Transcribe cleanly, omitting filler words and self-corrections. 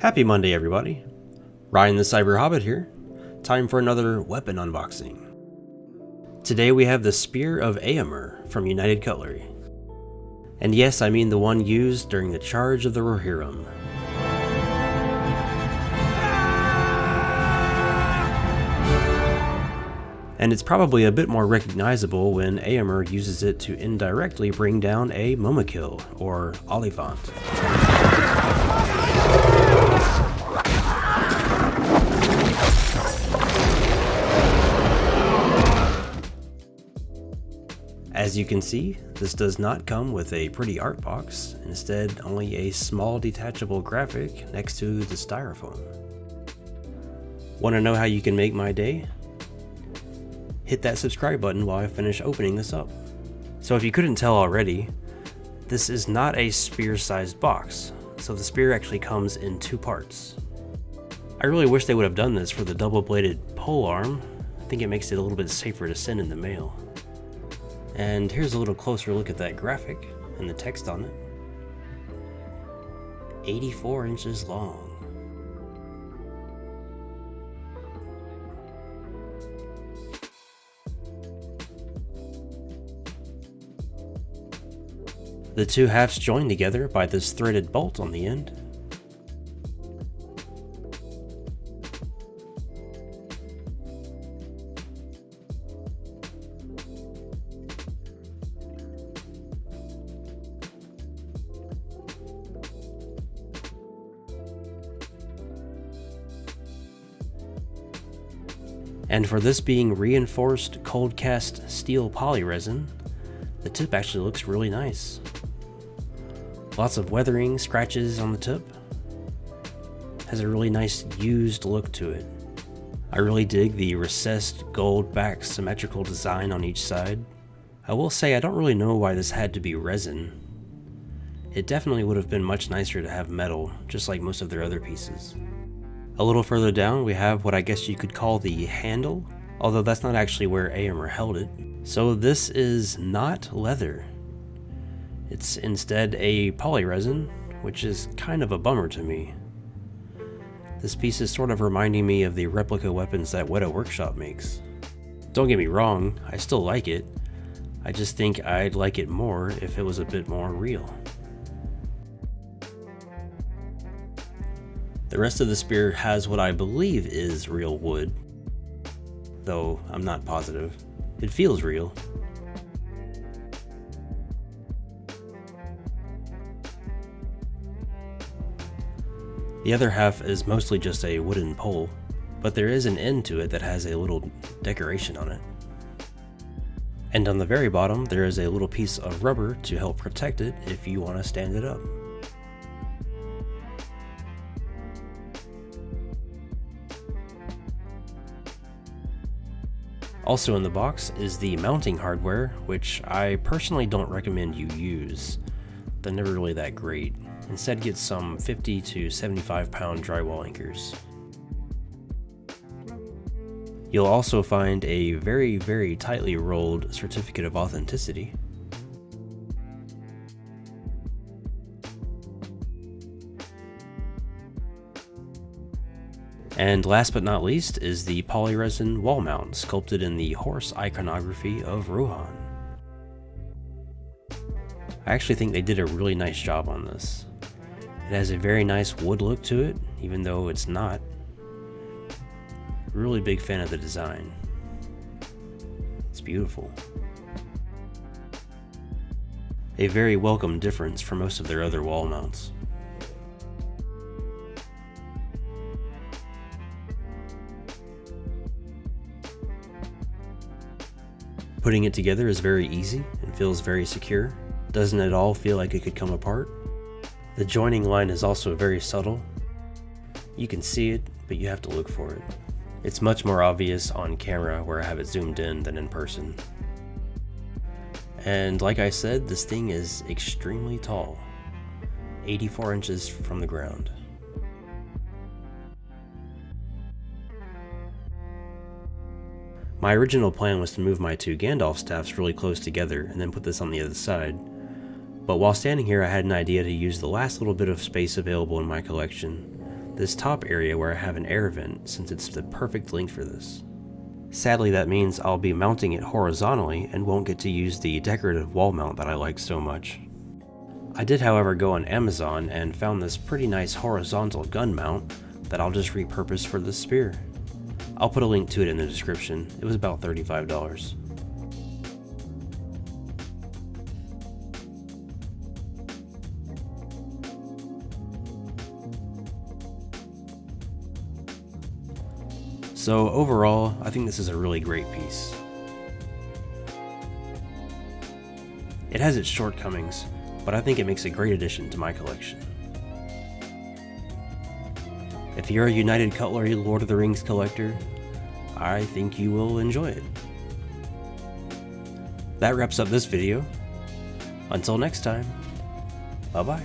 Happy Monday, everybody. Ryan the Cyber Hobbit here. Time for another weapon unboxing. Today we have the Spear of Eomer from United Cutlery. And yes, I mean the one used during the charge of the Rohirrim. And it's probably a bit more recognizable when Eomer uses it to indirectly bring down a Momakil, or Oliphant. As you can see, this does not come with a pretty art box, instead only a small detachable graphic next to the styrofoam. Want to know how you can make my day? Hit that subscribe button while I finish opening this up. So if you couldn't tell already, this is not a spear-sized box, so the spear actually comes in two parts. I really wish they would have done this for the double-bladed pole arm. I think it makes it a little bit safer to send in the mail. And here's a little closer look at that graphic and the text on it. 84 inches long. The two halves join together by this threaded bolt on the end. And for this being reinforced cold cast steel poly resin, the tip actually looks really nice. Lots of weathering, scratches on the tip. Has a really nice used look to it. I really dig the recessed gold back symmetrical design on each side. I will say I don't really know why this had to be resin. It definitely would have been much nicer to have metal, just like most of their other pieces. A little further down we have what I guess you could call the handle, although that's not actually where Eomer held it. So this is not leather. It's instead a poly resin, which is kind of a bummer to me. This piece is sort of reminding me of the replica weapons that Weta Workshop makes. Don't get me wrong, I still like it. I just think I'd like it more if it was a bit more real. The rest of the spear has what I believe is real wood, though I'm not positive. It feels real. The other half is mostly just a wooden pole, but there is an end to it that has a little decoration on it. And on the very bottom there is a little piece of rubber to help protect it if you want to stand it up. Also in the box is the mounting hardware, which I personally don't recommend you use. They're never really that great. Instead get some 50 to 75 pound drywall anchors. You'll also find a very tightly rolled certificate of authenticity. And last but not least is the polyresin wall mount sculpted in the horse iconography of Rohan. I actually think they did a really nice job on this. It has a very nice wood look to it, even though it's not. Really big fan of the design. It's beautiful. A very welcome difference from most of their other wall mounts. Putting it together is very easy and feels very secure. Doesn't at all feel like it could come apart. The joining line is also very subtle. You can see it, but you have to look for it. It's much more obvious on camera where I have it zoomed in than in person. And like I said, this thing is extremely tall. 84 inches from the ground. My original plan was to move my two Gandalf staffs really close together and then put this on the other side. But while standing here, I had an idea to use the last little bit of space available in my collection this top area where I have an air vent, since it's the perfect length for this. Sadly, that means I'll be mounting it horizontally and won't get to use the decorative wall mount that I like so much. I did, however, go on Amazon and found this pretty nice horizontal gun mount that I'll just repurpose for this spear. I'll put a link to it in the description. It was about $35. So overall, I think this is a really great piece. It has its shortcomings, but I think it makes a great addition to my collection. If you're a United Cutlery Lord of the Rings collector, I think you will enjoy it. That wraps up this video. Until next time, bye bye.